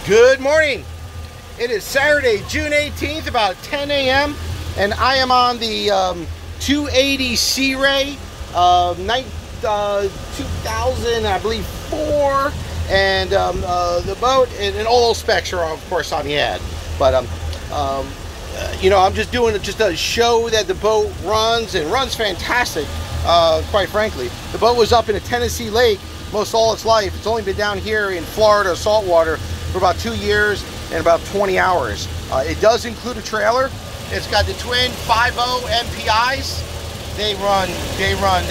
Good morning. It is Saturday, June 18th, about 10 a.m. and I am on the 280 Sea Ray 2000, I believe, 4, and the boat and all specs are of course on the ad. But you know, I'm just doing just a show that the boat runs and runs fantastic. Quite frankly, the boat was up in a Tennessee lake most all its life. It's only been down here in Florida saltwater for about 2 years and about 20 hours. It does include a trailer. It's got the twin 5.0 MPIs. They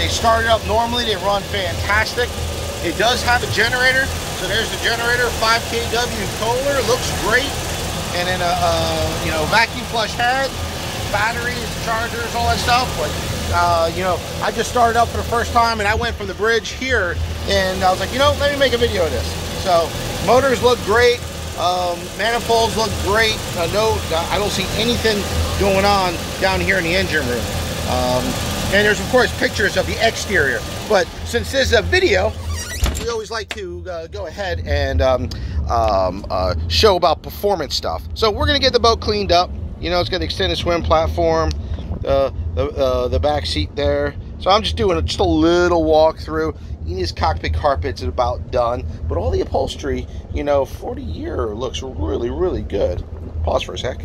started up normally, they run fantastic. It does have a generator, so there's the generator, 5 kW Kohler, looks great. And then you know, vacuum flush head, batteries, chargers, all that stuff. But you know, I just started up for the first time and I went from the bridge here and I was like, you know, let me make a video of this. So motors look great, manifolds look great. No, I don't see anything going on down here in the engine room. And there's of course pictures of the exterior. But since this is a video, we always like to go ahead and show about performance stuff. So we're gonna get the boat cleaned up. You know, it's got the extended swim platform, the back seat there. So I'm just doing just a little walkthrough. These cockpit carpets are about done, but all the upholstery, you know, 40-year looks really, really good. Pause for a sec.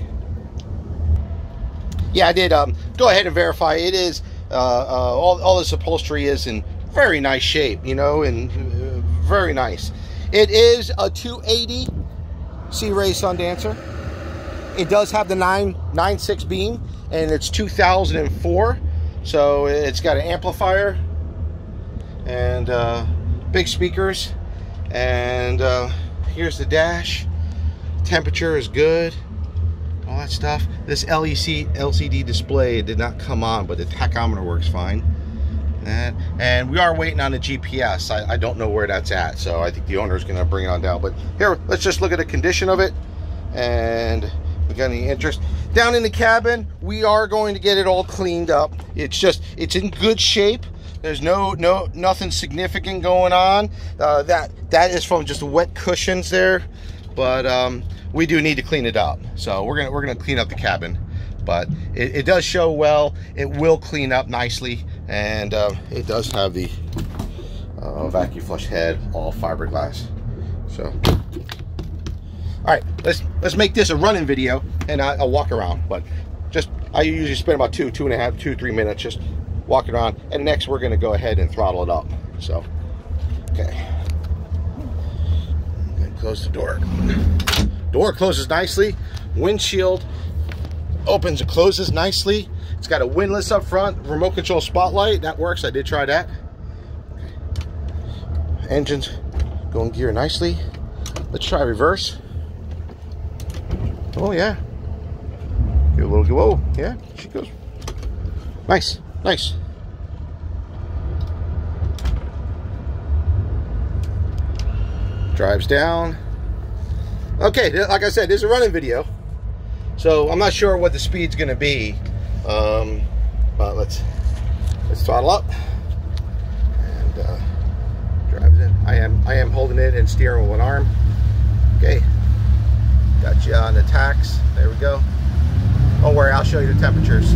Yeah, I did go ahead and verify. It is all this upholstery is in very nice shape, you know, and very nice. It is a 280 Sea Ray Sundancer. It does have the 9.6 beam, and it's 2004. So it's got an amplifier and big speakers. And here's the dash. Temperature is good. All that stuff. This LCD display did not come on, but the tachometer works fine. And we are waiting on the GPS. I don't know where that's at, so I think the owner is going to bring it on down. But here, let's just look at the condition of it. And we got any interest down in the cabin, we are going to get it all cleaned up. It's in good shape. There's nothing significant going on. That is from just wet cushions there, but we do need to clean it up. So we're gonna clean up the cabin, but it does show well. It will clean up nicely, and it does have the vacuum flush head, all fiberglass. So all right, let's make this a running video, and I'll walk around. But I usually spend about 2.5, 3 minutes just walking around. And next we're gonna go ahead and throttle it up. So, okay. I'm gonna close the door. Door closes nicely. Windshield opens and closes nicely. It's got a windlass up front, remote control spotlight. That works. I did try that. Okay. Engine's going gear nicely. Let's try reverse. Oh yeah, give a little whoa. Yeah, she goes nice. Drives down. Okay, like I said, this is a running video, so I'm not sure what the speed's going to be, but let's throttle up and drives in. I am holding it and steering with one arm. Okay. Got you on the tacks. There we go. Don't worry, I'll show you the temperatures.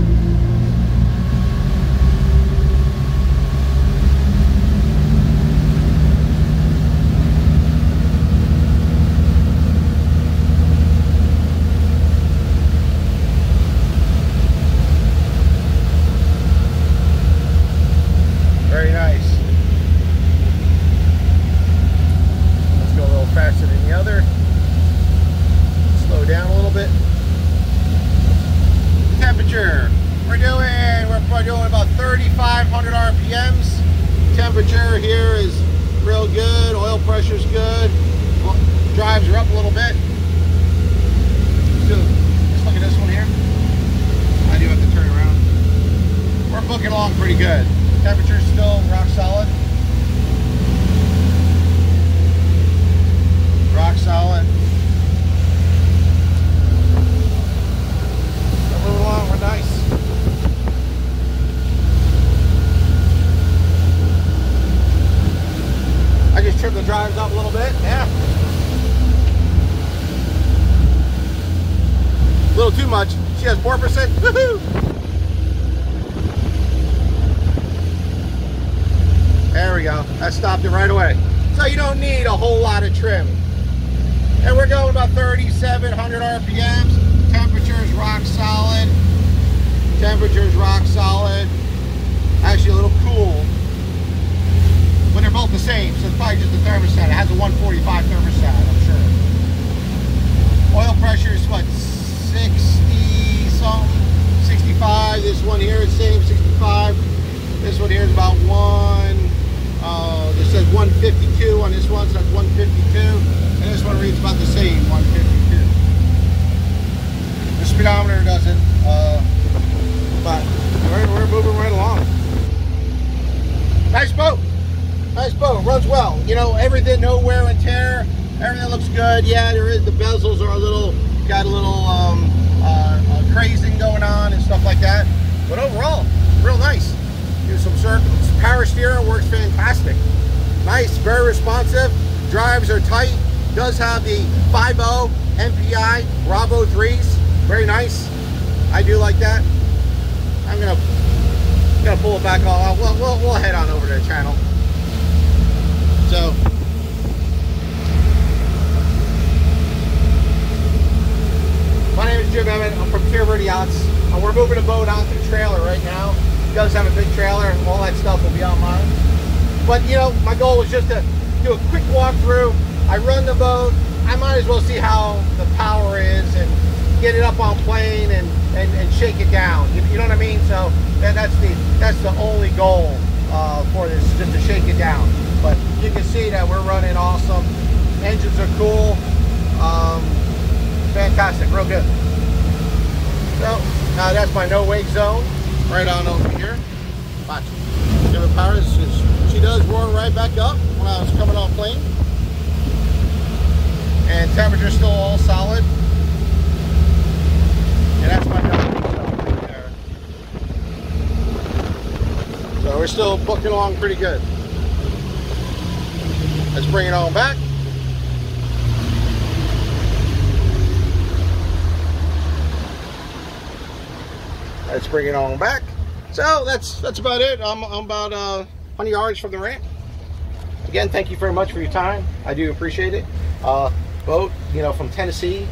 Very nice. Let's go a little faster than the other. Slow down a little bit. Temperature. We're doing about 3,500 RPMs. Temperature here is real good. Oil pressure's good. Drives are up a little bit. So let's look at this one here. I do have to turn around. We're booking along pretty good. Temperature's still rock solid. Rock solid. Moving along, we're nice. I just trimmed the drives up a little bit. Yeah. little too much. She has 4%. Woohoo! There we go. That stopped it right away. So you don't need a whole lot of trim. And we're going about 3,700 RPMs. Temperature's rock solid. Temperature's rock solid. Actually a little cool. But they're both the same, so it's probably just the thermostat. It has a 145 thermostat, I'm sure. Oil pressure is what, 60 something? 65. This one here is same, 65. This one here is about this says 152 on this one, so that's 152. And this one reads about the same, 152. The speedometer doesn't, but we're moving right along. Nice boat. Nice boat. Runs well. You know, everything, no wear and tear. Everything looks good. Yeah, there is. The bezels are a little, got a little crazing going on and stuff like that. But overall, real nice. Do some circles. Power steering works fantastic. Nice, very responsive. Drives are tight. Does have the 5.0 MPI Bravo 3s. Very nice. I do like that. I'm gonna pull it back all out. We'll head on over to the channel. So my name is Jim Emmett. I'm from Sea Ray Yachts. We're moving a boat onto the trailer right now. It does have a big trailer. All that stuff will be on mine. But you know, my goal was just to do a quick walkthrough. I run the boat. I might as well see how the power is and get it up on plane and shake it down. You know what I mean? So that's the only goal for this, just to shake it down. But you can see that we're running awesome. Engines are cool. Fantastic, real good. So now that's my no wake zone, right on over here. Watch. Give it power. She does roar right back up when I was coming off plane. And temperature's still all solid. And that's my no wake zone right there. So we're still booking along pretty good. Let's bring it on back. Let's bring it on back. So that's about it. I'm about 100 yards from the ramp. Again, thank you very much for your time. I do appreciate it. Boat, you know, from Tennessee,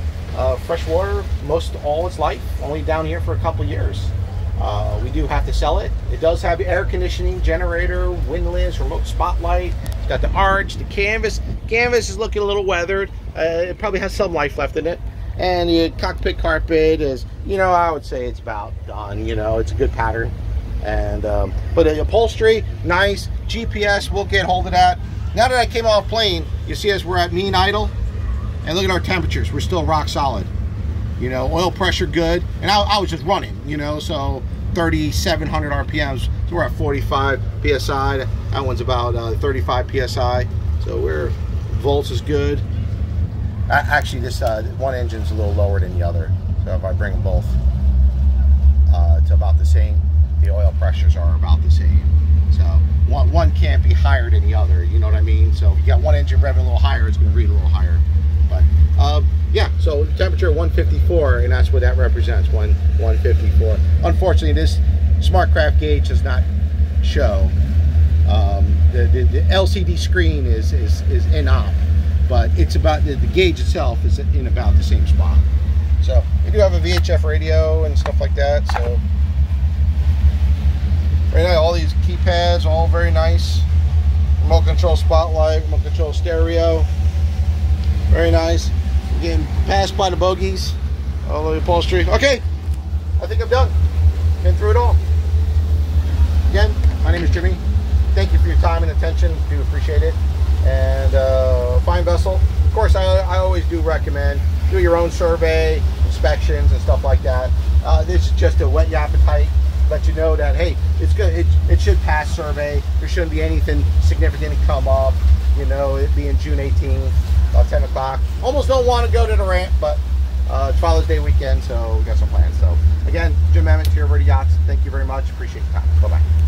freshwater, most all its life. Only down here for a couple years. We do have to sell it. It does have air conditioning, generator, windlass, remote spotlight. It's got the arch, the canvas. Canvas is looking a little weathered. It probably has some life left in it. And the cockpit carpet is, you know, I would say it's about done. You know, it's a good pattern. And but the upholstery, nice. GPS, we'll get hold of that. Now that I came off plane, you see us, we're at mean idle. And look at our temperatures. We're still rock solid. You know, oil pressure good. And I was just running, you know, so 3,700 RPMs. So we're at 45 PSI. That one's about 35 PSI. So we're, volts is good. Actually, this one engine's a little lower than the other. So if I bring them both to about the same, the oil pressures are about the same. So one can't be higher than the other, you know what I mean? So if you got one engine revving a little higher, it's going to read a little higher. But yeah, so temperature 154, and that's what that represents, 154. Unfortunately, this SmartCraft gauge does not show. The LCD screen is in op, but it's about the gauge itself is in about the same spot. So we do have a VHF radio and stuff like that. So right now, all these keypads, all very nice. Remote control spotlight, remote control stereo, very nice. We're getting passed by the bogies, all the upholstery. Okay, I think I'm done. Been through it all. Again, my name is Jimmy. Thank you for your time and attention. Do appreciate it. And fine vessel. Of course, I always do recommend do your own survey, inspections, and stuff like that. This is just to whet your appetite, let you know that hey, it's good. It should pass survey. There shouldn't be anything significant to come up. You know, it being June 18th, about 10 o'clock. Almost don't want to go to the ramp, but it's Father's Day weekend, so we got some plans. So again, Jim Emmett, Sea Ray Yachts. Thank you very much. Appreciate your time. Bye bye.